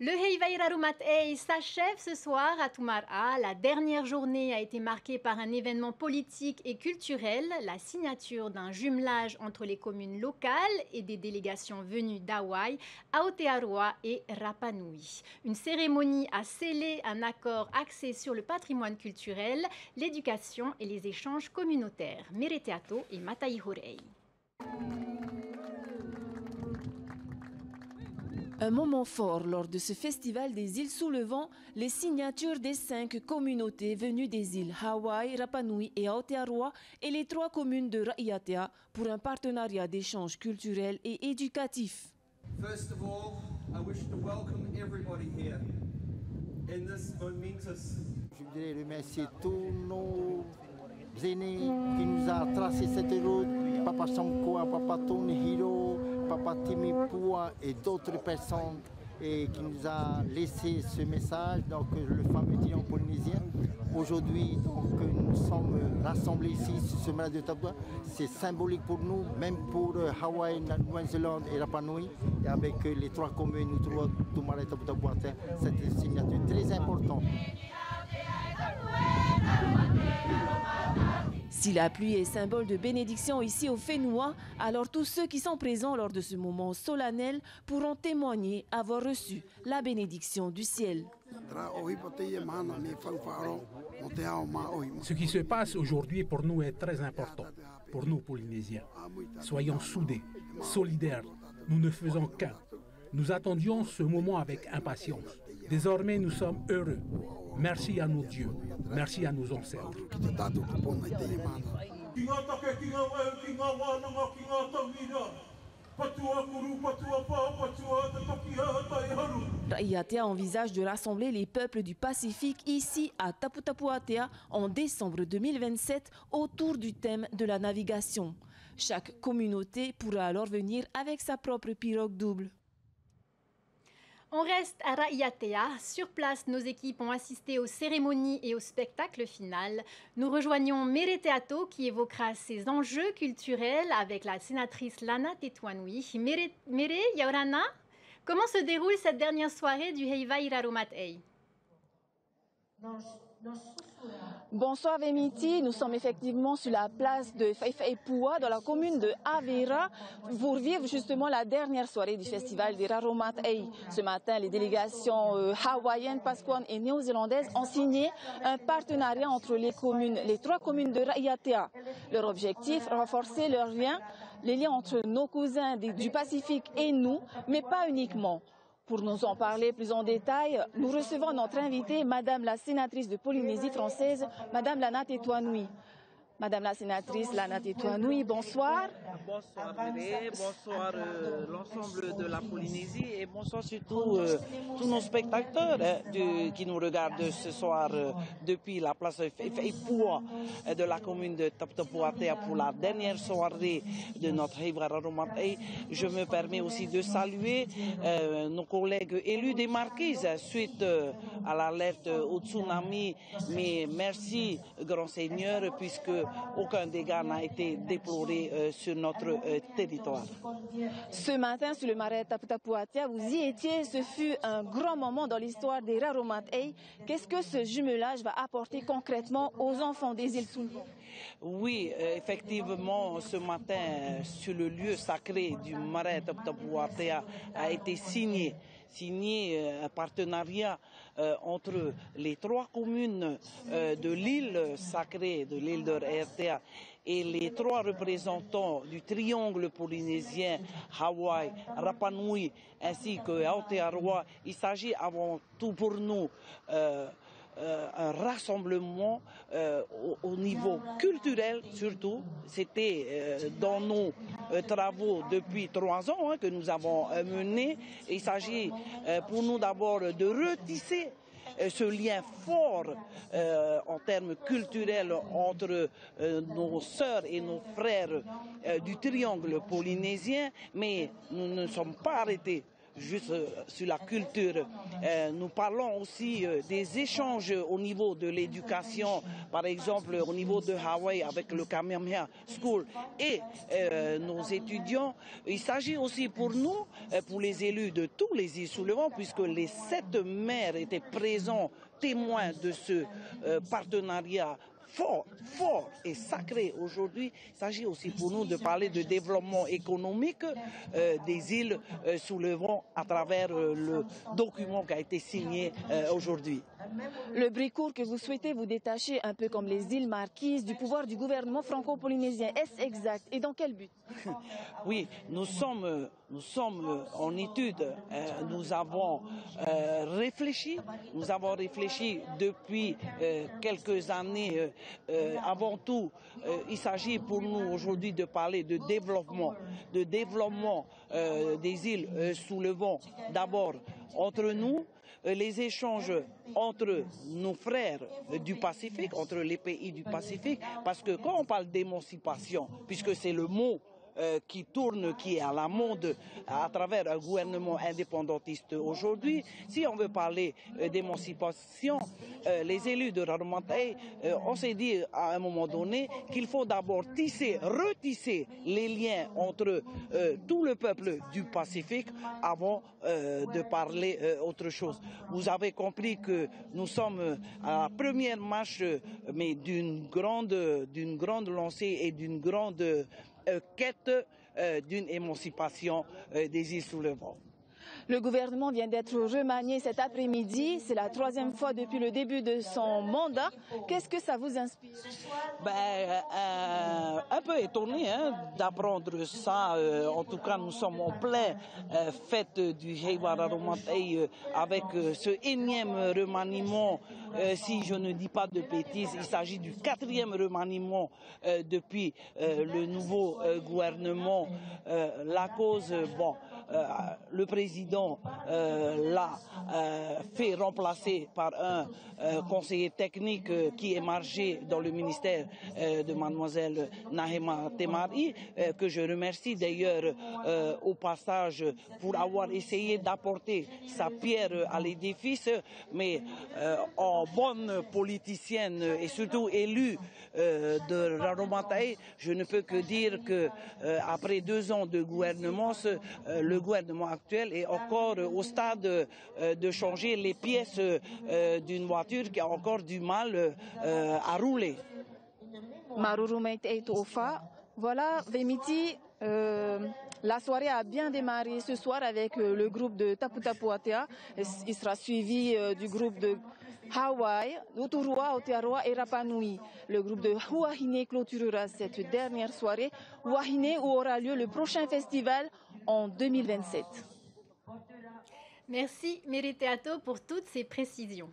Le Heivairarumat'ei s'achève ce soir à Tumar'a. La dernière journée a été marquée par un événement politique et culturel, la signature d'un jumelage entre les communes locales et des délégations venues d'Hawaï, Aotearoa et Rapa Nui. Une cérémonie a scellé un accord axé sur le patrimoine culturel, l'éducation et les échanges communautaires. Mereteato et Mataihorei. Un moment fort lors de ce festival des îles sous le vent, les signatures des 5 communautés venues des îles Hawaï, Rapa Nui et Aotearoa et les 3 communes de Ra'iatea pour un partenariat d'échange culturel et éducatif. First of all, I wish to welcome everybody here in this momentous. Je voudrais remercier tous nos aînés qui nous ont tracé cette route, Papa Sankoa, Papa Tonihiro, Papa Timipua et d'autres personnes qui nous ont laissé ce message, donc le fameux Dion polynésien. Aujourd'hui, nous sommes rassemblés ici sur ce marais de Tapua. C'est symbolique pour nous, même pour Hawaï, Nouvelle-Zélande et Rapa Nui. Et avec les 3 communes, nous trouvons tout marais de Tapua. C'est une signature très importante. Si la pluie est symbole de bénédiction ici au Whenua, alors tous ceux qui sont présents lors de ce moment solennel pourront témoigner avoir reçu la bénédiction du ciel. Ce qui se passe aujourd'hui pour nous est très important, pour nous Polynésiens. Soyons soudés, solidaires, nous ne faisons qu'un. Nous attendions ce moment avec impatience. Désormais, nous sommes heureux. Merci à nos dieux, merci à nos ancêtres. Ra'iatea envisage de rassembler les peuples du Pacifique ici à Taputapuatea en décembre 2027 autour du thème de la navigation. Chaque communauté pourra alors venir avec sa propre pirogue double. On reste à Ra'iatea. Sur place, nos équipes ont assisté aux cérémonies et au spectacle final. Nous rejoignons Mereteato qui évoquera ces enjeux culturels avec la sénatrice Lana Tetuanui. Mere, Yaurana, comment se déroule cette dernière soirée du Heivairarumat'ei? Bonsoir Vemiti, nous sommes effectivement sur la place de Whaiwhaipua dans la commune de Avera pour vivre justement la dernière soirée du festival des Rarumat'ei. Ce matin, les délégations hawaïennes, pasquanes et néo-zélandaises ont signé un partenariat entre les 3 communes de Ra'iatea. Leur objectif, renforcer les liens entre nos cousins du Pacifique et nous, mais pas uniquement. Pour nous en parler plus en détail, nous recevons notre invitée, Madame la sénatrice de Polynésie française, Madame Lana Tetuanui. Madame la sénatrice Lana Tetuanui, bonsoir. Bonsoir Méré, bonsoir l'ensemble de la Polynésie et bonsoir surtout tous nos spectateurs qui nous regardent ce soir depuis la place Whaiwhaipua de la commune de Taputapuatea pour la dernière soirée de notre Heivairarumat'ei. Je me permets aussi de saluer nos collègues élus des Marquises suite à l'alerte au tsunami. Mais merci, grand Seigneur, puisque aucun dégât n'a été déploré sur notre territoire. Ce matin, sur le marais Taputapuatea, vous y étiez. Ce fut un grand moment dans l'histoire des Rarumat'ei. Qu'est-ce que ce jumelage va apporter concrètement aux enfants des îles sous le vent? Oui, effectivement, ce matin, sur le lieu sacré du marais Taputapuatea a été signé un partenariat entre les 3 communes de l'île sacrée, de l'île de Ra'iatea, et les 3 représentants du triangle polynésien, Hawaï, Rapa Nui ainsi que Aotearoa. Il s'agit avant tout pour nous un rassemblement au niveau culturel surtout. C'était dans nos travaux depuis 3 ans que nous avons menés. Il s'agit pour nous d'abord de retisser ce lien fort en termes culturels entre nos sœurs et nos frères du triangle polynésien, mais nous ne sommes pas arrêtés juste sur la culture. Nous parlons aussi des échanges au niveau de l'éducation, par exemple au niveau de Hawaï avec le Kamehameha School et nos étudiants. Il s'agit aussi pour nous, pour les élus de tous les îles sous le vent, puisque les 7 maires étaient présents, témoins de ce partenariat fort et sacré aujourd'hui. Il s'agit aussi pour nous de parler de développement économique des îles sous le vent à travers le document qui a été signé aujourd'hui. Le Brécourt que vous souhaitez vous détacher, un peu comme les îles Marquises, du pouvoir du gouvernement franco-polynésien, est-ce exact et dans quel but? Oui, nous sommes en étude. Nous avons réfléchi depuis quelques années. Avant tout, il s'agit pour nous aujourd'hui de parler de développement des îles sous le vent. D'abord, entre nous, les échanges entre nos frères du Pacifique, entre les pays du Pacifique, parce que quand on parle d'émancipation, puisque c'est le mot qui tourne, qui est à la mode à travers un gouvernement indépendantiste aujourd'hui. Si on veut parler d'émancipation, les élus de Raromatei, on s'est dit à un moment donné qu'il faut d'abord retisser les liens entre tout le peuple du Pacifique avant de parler autre chose. Vous avez compris que nous sommes à la première marche, mais d'une grande lancée et d'une grande quête d'une émancipation des îles sous le vent. Le gouvernement vient d'être remanié cet après-midi. C'est la 3e fois depuis le début de son mandat. Qu'est-ce que ça vous inspire? Un peu étonné d'apprendre ça. En tout cas, nous sommes en plein fête du Heiwa Raromatei avec ce énième remaniement. Si je ne dis pas de bêtises, il s'agit du 4e remaniement depuis le nouveau gouvernement. La cause, le président l'a fait remplacer par un conseiller technique qui est émargé dans le ministère de mademoiselle Nahema Temari, que je remercie d'ailleurs au passage pour avoir essayé d'apporter sa pierre à l'édifice, mais en bonne politicienne et surtout élue de Raromatei, je ne peux que dire que après 2 ans de gouvernement, le gouvernement actuel est encore au stade de changer les pièces d'une voiture qui a encore du mal à rouler. Voilà, Vemiti, la soirée a bien démarré ce soir avec le groupe de Tapu Tapu Atea. Il sera suivi du groupe de Hawaï, Rotorua, Aotearoa et Rapa Nui. Le groupe de Huahine clôturera cette dernière soirée. Huahine où aura lieu le prochain festival en 2027. Merci Meriteato pour toutes ces précisions.